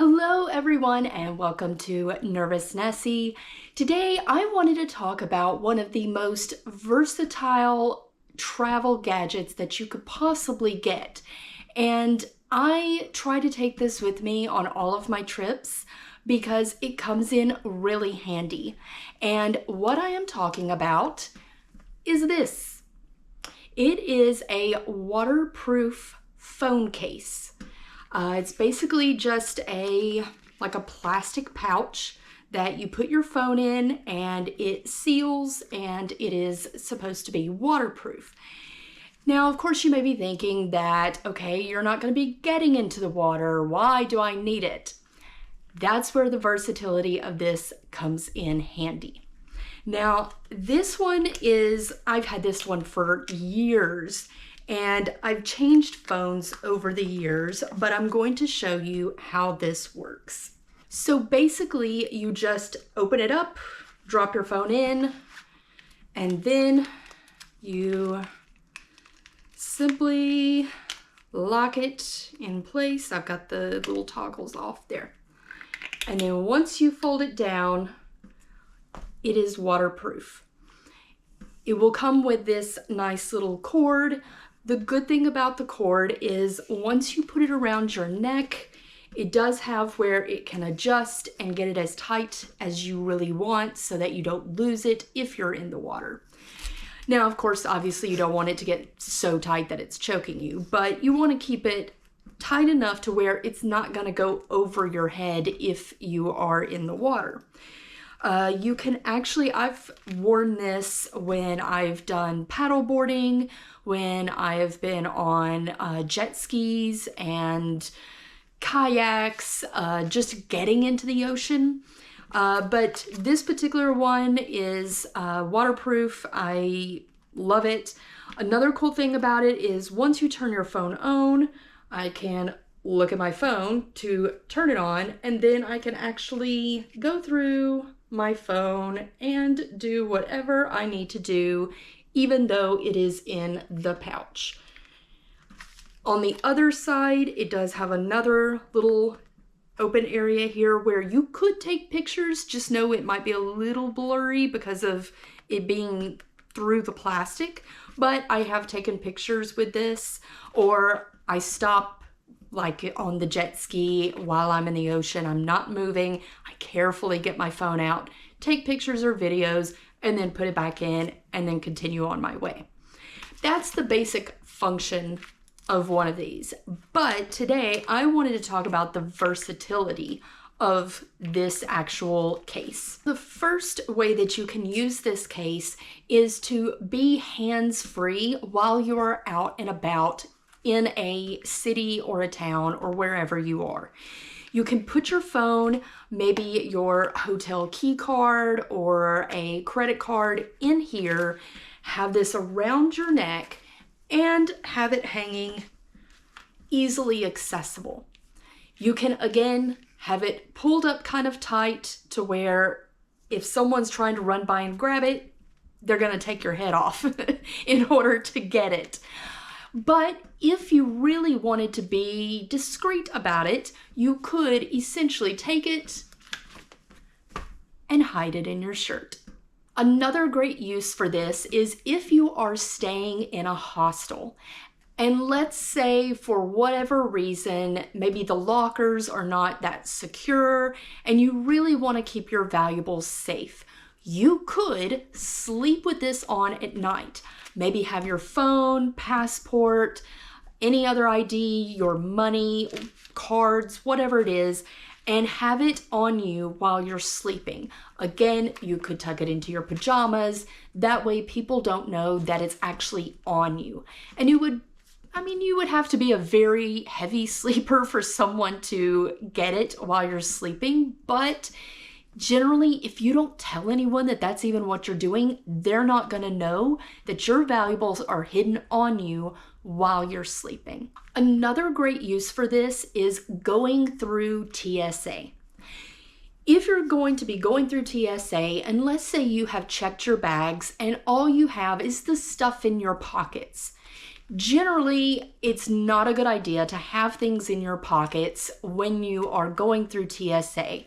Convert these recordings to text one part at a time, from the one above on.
Hello everyone and welcome to Nervous Nessie. Today I wanted to talk about one of the most versatile travel gadgets that you could possibly get. And I try to take this with me on all of my trips because it comes in really handy. And what I am talking about is this. It is a waterproof phone case. It's basically just like a plastic pouch that you put your phone in and it seals and it is supposed to be waterproof. Now, of course, you may be thinking that, okay, you're not going to be getting into the water. Why do I need it? That's where the versatility of this comes in handy. Now, this one I've had this one for years. And I've changed phones over the years, but I'm going to show you how this works. So basically, you just open it up, drop your phone in, and then you simply lock it in place. I've got the little toggles off there. And then once you fold it down, it is waterproof. It will come with this nice little cord. The good thing about the cord is once you put it around your neck, it does have where it can adjust and get it as tight as you really want so that you don't lose it if you're in the water. Now, of course, obviously you don't want it to get so tight that it's choking you, but you want to keep it tight enough to where it's not going to go over your head if you are in the water. You can actually, I've worn this when I've done paddle boarding, when I've been on jet skis and kayaks, just getting into the ocean. But this particular one is waterproof. I love it. Another cool thing about it is once you turn your phone on, I can look at my phone to turn it on, and then I can actually go through my phone and do whatever I need to do, even though it is in the pouch. On the other side, it does have another little open area here where you could take pictures. Just know it might be a little blurry because of it being through the plastic, but I have taken pictures with this, or I stop like on the jet ski while I'm in the ocean. I'm not moving. I carefully get my phone out, take pictures or videos, and then put it back in and then continue on my way. That's the basic function of one of these. But today I wanted to talk about the versatility of this actual case. The first way that you can use this case is to be hands-free while you're out and about in a city or a town or wherever you are. You can put your phone, maybe your hotel key card or a credit card in here, have this around your neck, and have it hanging easily accessible. You can, again, have it pulled up kind of tight to where if someone's trying to run by and grab it, they're going to take your head off in order to get it. But if you really wanted to be discreet about it, you could essentially take it and hide it in your shirt. Another great use for this is if you are staying in a hostel. And let's say for whatever reason, maybe the lockers are not that secure and you really want to keep your valuables safe. You could sleep with this on at night. Maybe have your phone, passport, any other ID, your money, cards, whatever it is, and have it on you while you're sleeping. Again, you could tuck it into your pajamas. That way people don't know that it's actually on you. And you would have to be a very heavy sleeper for someone to get it while you're sleeping, but generally, if you don't tell anyone that that's even what you're doing, they're not going to know that your valuables are hidden on you while you're sleeping. Another great use for this is going through TSA. If you're going to be going through TSA, and let's say you have checked your bags and all you have is the stuff in your pockets, Generally, it's not a good idea to have things in your pockets when you are going through TSA.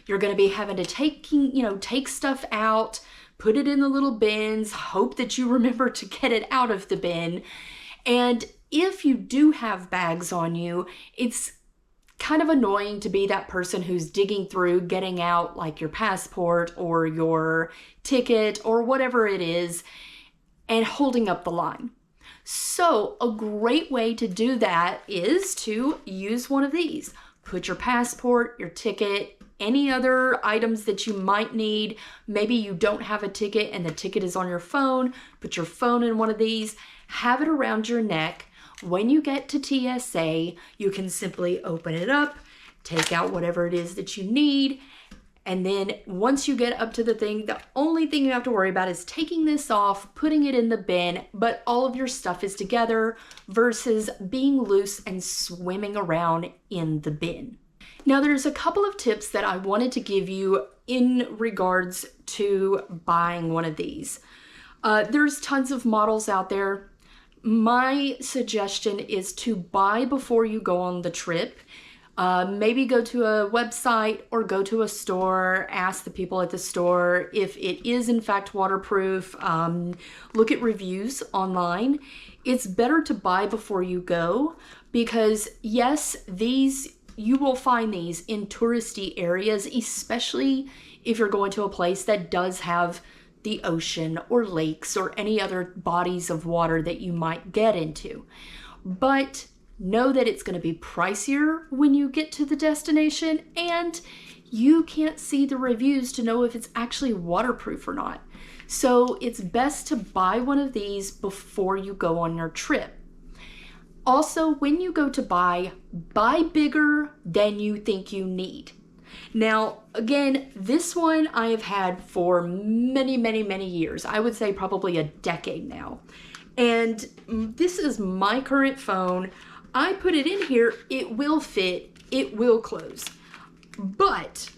You're going to be having to take stuff out, put it in the little bins, hope that you remember to get it out of the bin. And if you do have bags on you, it's kind of annoying to be that person who's digging through, getting out like your passport or your ticket or whatever it is, and holding up the line. So a great way to do that is to use one of these. Put your passport, your ticket, any other items that you might need. Maybe you don't have a ticket and the ticket is on your phone. Put your phone in one of these. Have it around your neck. When you get to TSA, you can simply open it up, take out whatever it is that you need, and then once you get up to the thing, the only thing you have to worry about is taking this off, putting it in the bin, but all of your stuff is together versus being loose and swimming around in the bin. Now, there's a couple of tips that I wanted to give you in regards to buying one of these. There's tons of models out there. My suggestion is to buy before you go on the trip. Maybe go to a website or go to a store, ask the people at the store if it is in fact waterproof. Look at reviews online. It's better to buy before you go because yes, you will find these in touristy areas, especially if you're going to a place that does have the ocean or lakes or any other bodies of water that you might get into. But know that it's going to be pricier when you get to the destination, and you can't see the reviews to know if it's actually waterproof or not. So it's best to buy one of these before you go on your trip. Also, when you go to buy bigger than you think you need. Now, again, this one I have had for many, many, many years. I would say probably a decade now. And this is my current phone. I put it in here, it will fit, it will close, but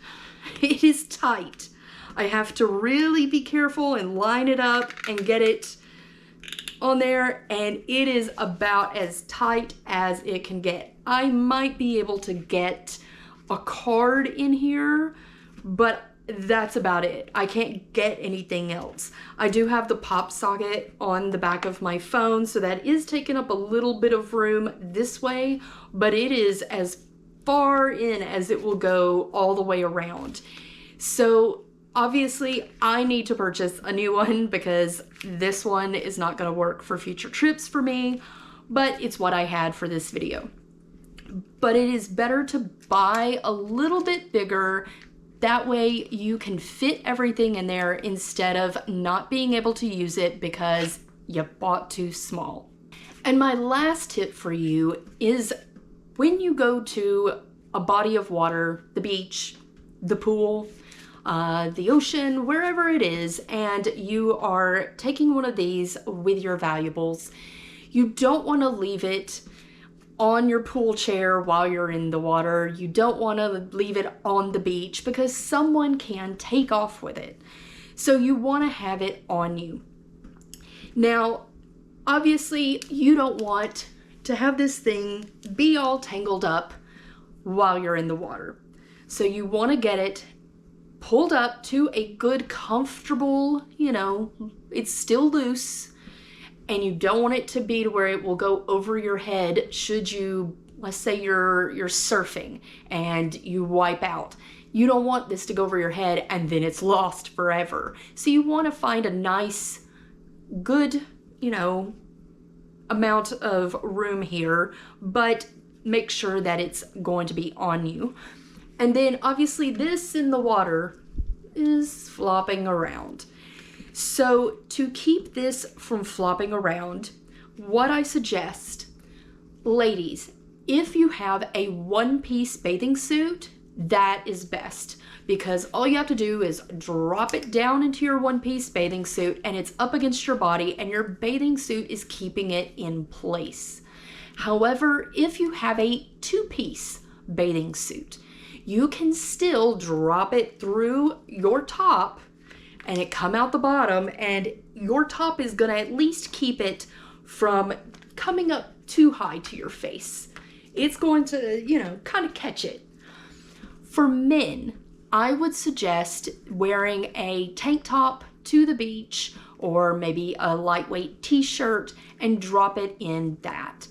it is tight. I have to really be careful and line it up and get it on there, and it is about as tight as it can get. I might be able to get a card in here, but that's about it. I can't get anything else. I do have the pop socket on the back of my phone, so that is taking up a little bit of room this way, but it is as far in as it will go all the way around. So obviously I need to purchase a new one because this one is not going to work for future trips for me, but it's what I had for this video. But it is better to buy a little bit bigger. That way you can fit everything in there instead of not being able to use it because you bought too small. And my last tip for you is when you go to a body of water, the beach, the pool, the ocean, wherever it is, and you are taking one of these with your valuables, you don't want to leave it on your pool chair while you're in the water. You don't want to leave it on the beach because someone can take off with it. So you want to have it on you. Now, obviously, you don't want to have this thing be all tangled up while you're in the water. So you want to get it pulled up to a good, comfortable, it's still loose. And you don't want it to be to where it will go over your head should you, let's say you're surfing and you wipe out. You don't want this to go over your head and then it's lost forever. So you want to find a nice, good, amount of room here, but make sure that it's going to be on you. And then obviously this in the water is flopping around. So to keep this from flopping around, what I suggest, ladies, if you have a one-piece bathing suit, that is best because all you have to do is drop it down into your one-piece bathing suit and it's up against your body and your bathing suit is keeping it in place. However, if you have a two-piece bathing suit, you can still drop it through your top and it come out the bottom, and your top is gonna at least keep it from coming up too high to your face. It's going to, you know, kind of catch it. For men, I would suggest wearing a tank top to the beach or maybe a lightweight t-shirt and drop it in that.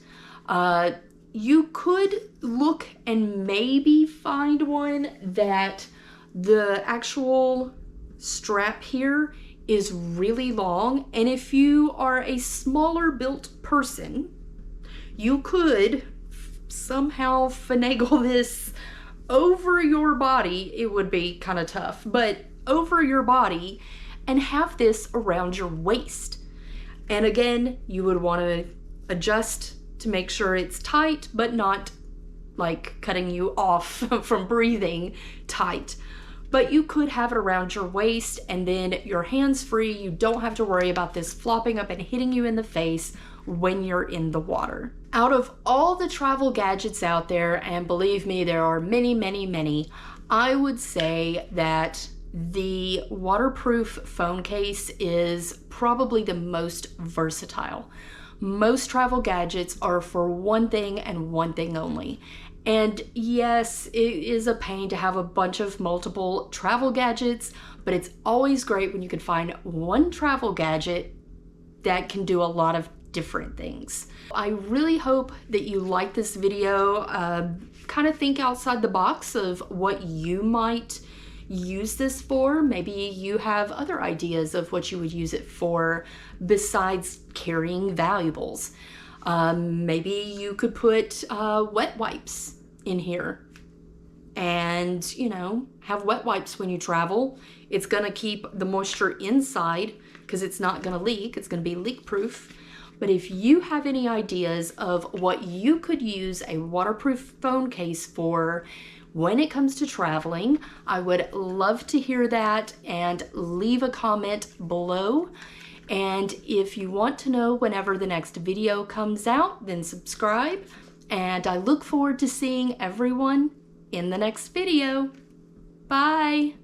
You could look and maybe find one that the actual strap here is really long, and if you are a smaller built person, you could somehow finagle this over your body. It would be kind of tough, but over your body, and have this around your waist. And again, you would want to adjust to make sure it's tight, but not like cutting you off from breathing tight. But you could have it around your waist, and then your hands free. You don't have to worry about this flopping up and hitting you in the face when you're in the water. Out of all the travel gadgets out there, and believe me, there are many, many, many, I would say that the waterproof phone case is probably the most versatile. Most travel gadgets are for one thing and one thing only. And yes, it is a pain to have a bunch of multiple travel gadgets, but it's always great when you can find one travel gadget that can do a lot of different things. I really hope that you like this video. Kind of think outside the box of what you might use this for. Maybe you have other ideas of what you would use it for besides carrying valuables. Maybe you could put wet wipes in here and, you know, have wet wipes when you travel. It's gonna keep the moisture inside because it's not gonna leak. It's gonna be leak proof. But if you have any ideas of what you could use a waterproof phone case for when it comes to traveling, I would love to hear that, and leave a comment below. And if you want to know whenever the next video comes out, then subscribe. And I look forward to seeing everyone in the next video. Bye!